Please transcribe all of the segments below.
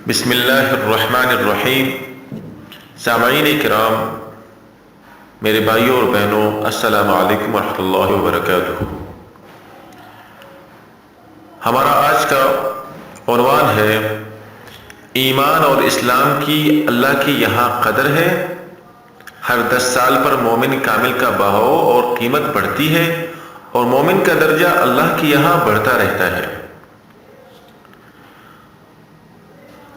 بسم اللہ الرحمن الرحیم۔ سامعین کرام، میرے بھائیوں اور بہنوں، السلام علیکم ورحمۃ اللہ وبرکاتہ۔ ہمارا آج کا عنوان ہے ایمان اور اسلام کی اللہ کی یہاں قدر ہے۔ ہر 10 سال پر مومن کامل کا بہاؤ اور قیمت بڑھتی ہے اور مومن کا درجہ اللہ کی یہاں بڑھتا رہتا ہے۔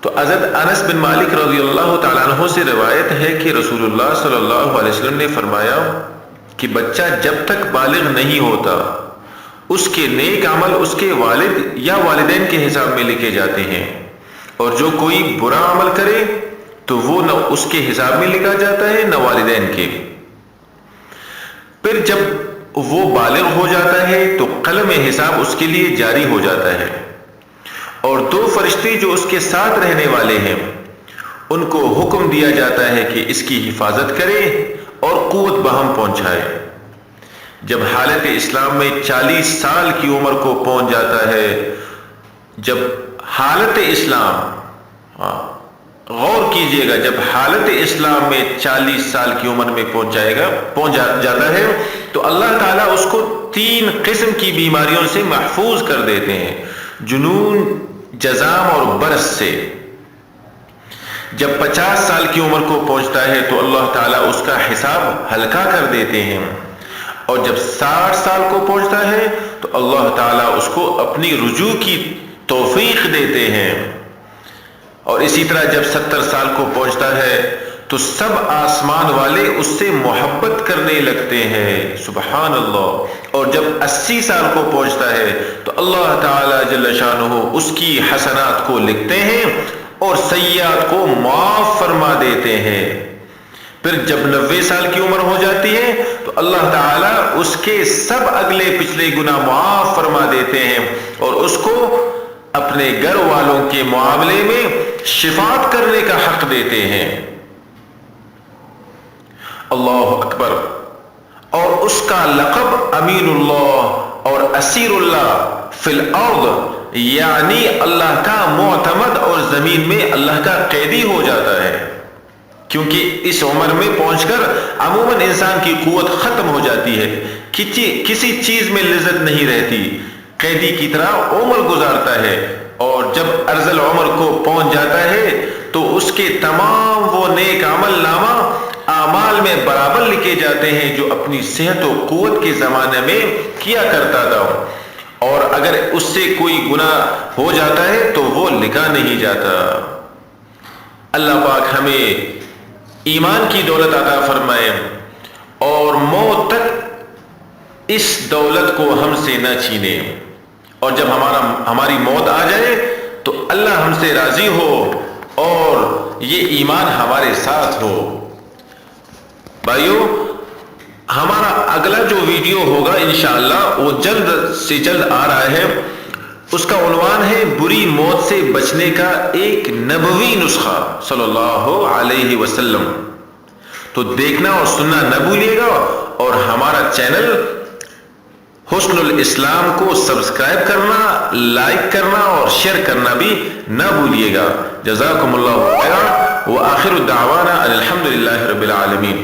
تو حضرت انس بن مالک رضی اللہ تعالیٰ عنہ سے روایت ہے کہ رسول اللہ صلی اللہ علیہ وسلم نے فرمایا کہ بچہ جب تک بالغ نہیں ہوتا اس کے نیک عمل اس کے والد یا والدین کے حساب میں لکھے جاتے ہیں، اور جو کوئی برا عمل کرے تو وہ نہ اس کے حساب میں لکھا جاتا ہے نہ والدین کے۔ پھر جب وہ بالغ ہو جاتا ہے تو قلم حساب اس کے لیے جاری ہو جاتا ہے، اور 2 فرشتے جو اس کے ساتھ رہنے والے ہیں ان کو حکم دیا جاتا ہے کہ اس کی حفاظت کرے اور قوت بہم پہنچائے۔ جب حالت اسلام میں 40 سال کی عمر کو پہنچ جاتا ہے، جب حالت اسلام، غور کیجئے گا، جب حالت اسلام میں 40 سال کی عمر میں پہنچ جاتا ہے تو اللہ تعالیٰ اس کو 3 قسم کی بیماریوں سے محفوظ کر دیتے ہیں، جنون، جزام اور برس سے۔ جب 50 سال کی عمر کو پہنچتا ہے تو اللہ تعالیٰ اس کا حساب ہلکا کر دیتے ہیں، اور جب 60 سال کو پہنچتا ہے تو اللہ تعالیٰ اس کو اپنی رجوع کی توفیق دیتے ہیں، اور اسی طرح جب 70 سال کو پہنچتا ہے تو سب آسمان والے اس سے محبت کرنے لگتے ہیں، سبحان اللہ۔ اور جب 80 سال کو پہنچتا ہے تو اللہ تعالیٰ جل شانہ اس کی حسنات کو لکھتے ہیں اور سیئات کو معاف فرما دیتے ہیں۔ پھر جب 90 سال کی عمر ہو جاتی ہے تو اللہ تعالیٰ اس کے سب اگلے پچھلے گناہ معاف فرما دیتے ہیں اور اس کو اپنے گھر والوں کے معاملے میں شفاعت کرنے کا حق دیتے ہیں۔ اللہ اکبر۔ اور اس کا لقب امین اللہ اور اسیر اللہ فی الارض، یعنی اللہ کا معتمد اور زمین میں اللہ کا قیدی ہو جاتا ہے، کیونکہ اس عمر میں پہنچ کر عموماً انسان کی قوت ختم ہو جاتی ہے، کسی چیز میں لذت نہیں رہتی، قیدی کی طرح عمر گزارتا ہے، اور جب ارذل عمر کو پہنچ جاتا ہے تو اس کے تمام وہ نیک عمل نامہ اعمال میں برابر لکھے جاتے ہیں جو اپنی صحت و قوت کے زمانے میں کیا کرتا تھا، اور اگر اس سے کوئی گناہ ہو جاتا ہے تو وہ لکھا نہیں جاتا۔ اللہ پاک ہمیں ایمان کی دولت عطا فرمائے اور موت تک اس دولت کو ہم سے نہ چھینے، اور جب ہماری موت آ جائے تو اللہ ہم سے راضی ہو اور یہ ایمان ہمارے ساتھ ہو۔ بھائیو، ہمارا اگلا جو ویڈیو ہوگا انشاءاللہ وہ جلد سے جلد آ رہا ہے، اس کا عنوان ہے بری موت سے بچنے کا ایک نبوی نسخہ صلی اللہ علیہ وسلم۔ تو دیکھنا اور سننا نہ بھولیے گا، اور ہمارا چینل حسن الاسلام کو سبسکرائب کرنا، لائک کرنا اور شیئر کرنا بھی نہ بھولیے گا۔ جزاکم اللہ خیرا، وآخر دعوانا الحمدللہ رب العالمین۔